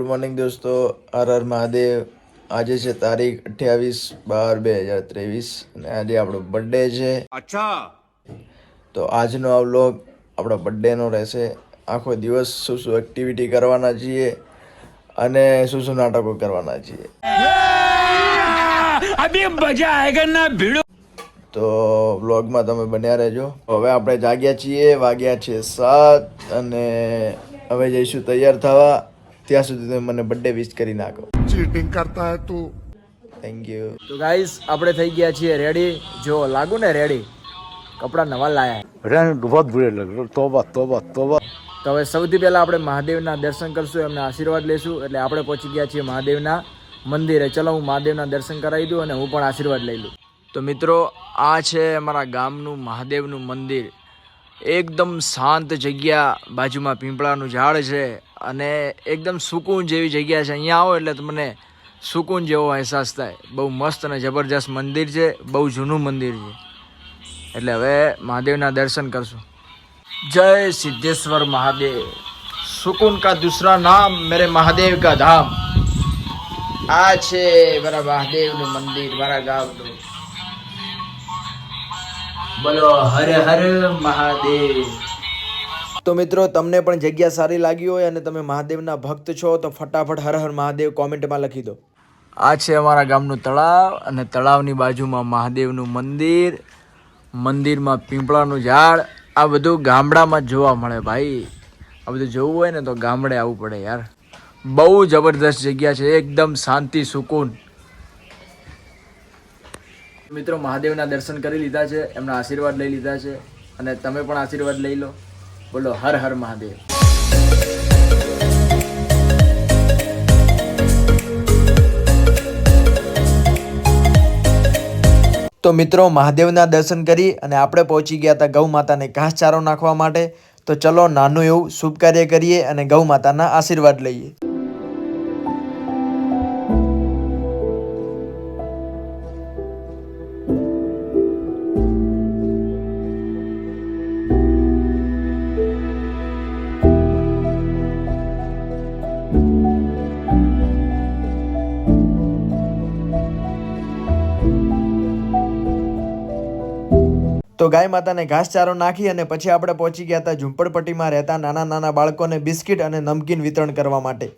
Good morning દોસ્તો, હર હર મહાદેવ। આજે છે તારીખ 28/12/2023 અને આજે આપણો બર્થડે છે। અચ્છા, તો આજનો આ વ્લોગ આપણો બર્થડેનો રહેશે। આખો દિવસ શું શું એક્ટિવિટી કરવાના છીએ અને શું શું નાટકો કરવાના છીએ। અભી મજા આયેગા ના ભીડો। તો વ્લોગમાં તમે બન્યા રહેજો। હવે આપણે જાગ્યા છીએ, વાગ્યા છે 7 અને હવે જઈશું તૈયાર થવા। ત્યાં સુધી તમે મને બર્થડે વિશ કરી નાખો। चीटिंग करता है तू। Thank you. તો ગાઈસ આપણે થઈ ગયા છીએ રેડી। જો લાગુ ને રેડી, કપડા નવા લાયા। रहने दो, बहुत बुरे लग रहे। तौबा तौबा तौबा। તો હવે સૌથી પહેલા આપણે મહાદેવના દર્શન કરશું, એમના આશીર્વાદ લેશું। એટલે આપણે પહોંચી ગયા છીએ મહાદેવના મંદિરે। ચલો હું મહાદેવના દર્શન કરાવી દઉં અને હું પણ આશીર્વાદ લઈ લઉં। તો મિત્રો, આ છે અમારા ગામનું મહાદેવનું મંદિર। એકદમ શાંત જગ્યા, બાજુમાં પીપળાનું ઝાડ છે અને એકદમ સુકૂન જેવી જગ્યા છે। અહીંયા આવો એટલે તમને સુકૂન જેવો અહેસાસ થાય। બહુ મસ્ત અને જબરજસ્ત મંદિર છે, બહુ જૂનું મંદિર છે। એટલે હવે મહાદેવના દર્શન કરશું। જય સિદ્ધેશ્વર મહાદેવ। સુકૂન કા दूसरा नाम मेरे महादेव का धाम। આ છે મારા મહાદેવનું મંદિર, મારા ગામનું। બોલો હર હર મહાદેવ। તો મિત્રો, તમને પણ જગ્યા સારી લાગી હોય અને તમે મહાદેવના ભક્ત છો તો ફટાફટ હર હર મહાદેવ કોમેન્ટમાં લખી દો। આ છે અમારા ગામનું તળાવ અને તળાવની બાજુમાં મહાદેવનું મંદિર, મંદિરમાં પીપળાનું ઝાડ। આ બધું ગામડામાં જ જોવા મળે ભાઈ। આ બધું જોવું હોય ને તો ગામડે આવવું પડે યાર। બહુ જબરદસ્ત જગ્યા છે, એકદમ શાંતિ સુકૂન। મિત્રો, મહાદેવના દર્શન કરી લીધા છે, એમના આશીર્વાદ લઈ લીધા છે અને તમે પણ આશીર્વાદ લઈ લો। બોલો હર હર મહાદેવ। તો મિત્રો, મહાદેવના દર્શન કરી અને આપણે પહોંચી ગયા હતા ગૌ માતાને ઘાસચારો નાખવા માટે। તો ચલો નાનું એવું શુભ કાર્ય કરીએ અને ગૌ માતાના આશીર્વાદ લઈએ। તો ગાય માતાને ઘાસચારો નાખી અને પછી આપણે પહોંચી ગયા હતા ઝૂંપડપટ્ટીમાં રહેતા નાના નાના બાળકોને બિસ્કિટ અને નમકીન વિતરણ કરવા માટે।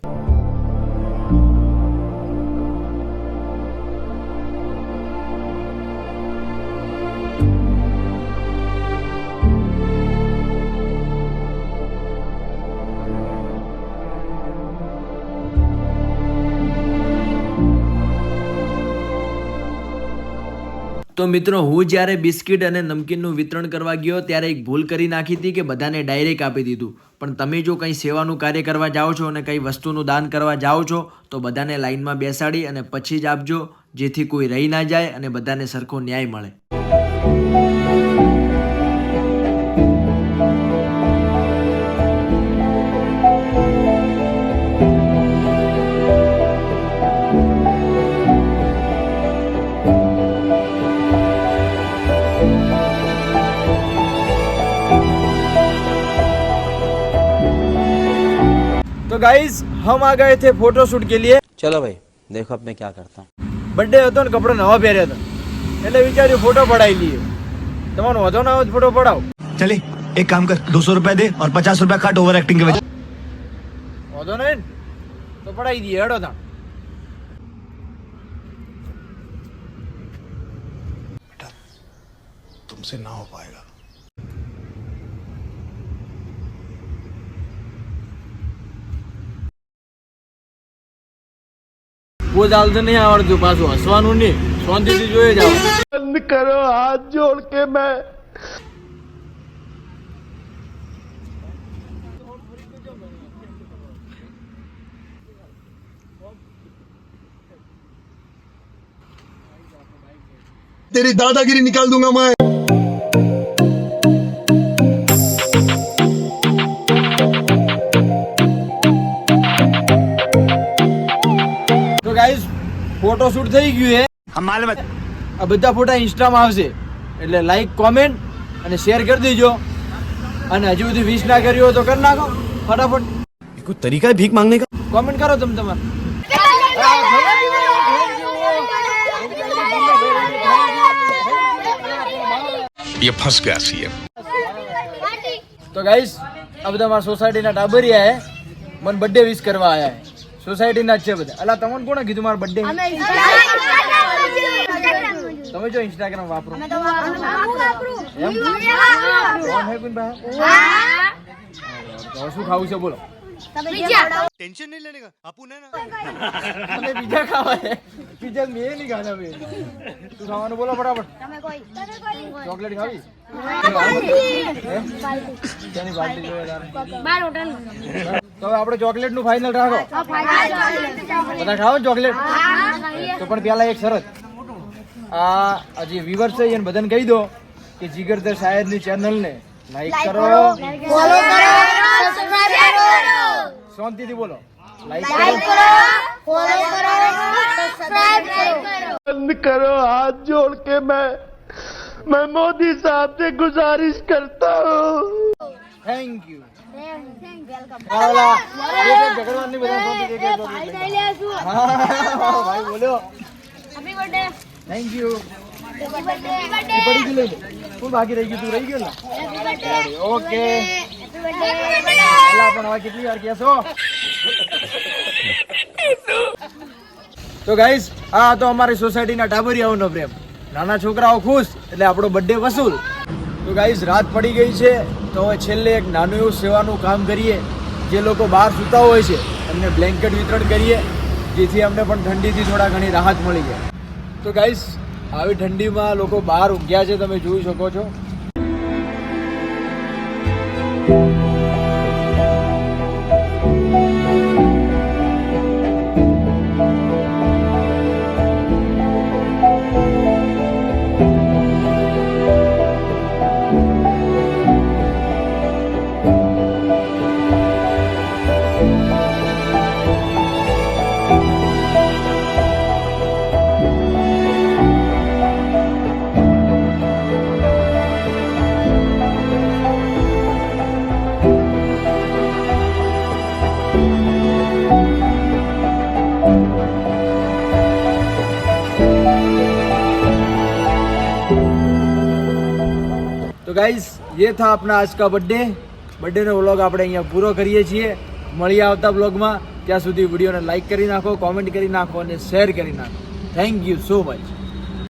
તો મિત્રો, હું જ્યારે બિસ્કિટ અને નમકીનનું વિતરણ કરવા ગયો ત્યારે એક ભૂલ કરી નાખી હતી કે બધાને ડાયરેક્ટ આપી દીધું। પણ તમે જો કંઈ સેવાનું કાર્ય કરવા જાઓ છો અને કંઈ વસ્તુનું દાન કરવા જાઓ છો તો બધાને લાઈનમાં બેસાડી અને પછી જ આપજો, જેથી કોઈ રહી ના જાય અને બધાને સરખો ન્યાય મળે। तो गाइस, हम आ गए थे फोटो शूट के लिए। चलो भाई, देखो अब मैं क्या करता हूँ। बर्थडे હતો ને કપડા નવા પહેર્યા હતા એટલે વિચાર્યું ફોટો પડાવી લઈએ। તમારો વધો ના હોય ફોટો પડાવો। चले एक काम कर, 200 रुपए दे और 50 रुपए काट ओवर एक्टिंग के वजह। વધો નહીં તો પડાવી દઈએ, હેડો તા। तुमसे ना हो पाएगा। બહુ ચાલતું નહીં આવડતું, પાછું હસવાનું નહીં, શાંતિથી જોઈ જાઓ। बंद करो हाथ जोड़ के मैं। तेरी दादागिरी निकाल दूंगा मैं। તો ગાઈસ, ફોટો શૂટ થઈ ગયું છે। આ બધા ફોટા ઇન્સ્ટામાં આવશે એટલે લાઈક, કોમેન્ટ અને શેર કરી દેજો। અને હજુ સુધી વિશ ના કર્યું હોય તો કરી નાખો ફટાફટ। कोई तरीका है भीख मांगने का? કોમેન્ટ કરો તમે તમારે. ये फंस गया सीएम। તો ગાઈસ આ બધા મારા સોસાયટીના ટાબરિયા હે મને બર્થડે વિશ કરવા આયા હે. સોસાયટીના જ છે બધા. અલા તમને કોણે કીધું મારો બર્થડે? તમે જો ઇન્સ્ટાગ્રામ વાપરો એમ? કોણ હે કોઈ ભાઈ? તો શું ખાવું છે બોલો? टेंशन नहीं लेने का अपन है ना। તમે બીજા ખાવા હે? બીજા મેં નહીં ખાતા બે. તું ખાવાનું બોલો ફટાફટ. ચોકલેટ ખાવી? તેની પાર્ટી જોઈએ તારે. તો હવે આપણે ચોકલેટ નું ફાઇનલ રાખો. બધા ખાઓ ને ચોકલેટ? તો પણ પેલા એક શરત, આ જે વ્યુઅર્સ છે એને બધાને કહી દો કે જીગરદાર શાયર ની ચેનલ ને લાઈક કરો, શાંતિથી બોલો, લાઈક કરો, बंद करो हाथ जोड़ के मैं मोदी साहब से गुजारिश करता हूँ। Thank you. ઝઘડવાનું નહીં, બધા શાંતિથી એક એક ચોકલેટ. હા ભાઈ બોલ્યો થેન્ક યુ. પડી ગયું લઈ લે. શું બાકી રહી ગયું? તું રહી ગયો ને? ઓકે. અલા પણ હવે કેટલી વાર કહેશો? તો ગાઈસ આ તો અમારી સોસાયટીના ટાબરિયાઓનો પ્રેમ. નાના છોકરાઓ ખુશ એટલે આપણો બર્થડે વસૂલ. તો ગાઈસ રાત પડી ગઈ છે તો હવે છેલ્લે એક નાનું એવું સેવાનું કામ કરીએ. જે લોકો બહાર સૂતા હોય છે એમને બ્લેન્કેટ વિતરણ કરીએ, જેથી અમને પણ ઠંડીથી થોડા ઘણી રાહત મળી જાય. તો ગાઈસ આવી ઠંડીમાં લોકો બહાર ઊંઘ્યા છે, તમે જોઈ શકો છો. तो गाइस ये था अपना आज का बर्थडे નો વ્લોગ આપણે અહીંયા પૂરો કરીએ છીએ. મળીએ આવતા વ્લોગમાં. ત્યાં સુધી વિડીયોને લાઈક કરી નાખો, કોમેન્ટ કરી નાખો અને શેર કરી નાખો. Thank you so much.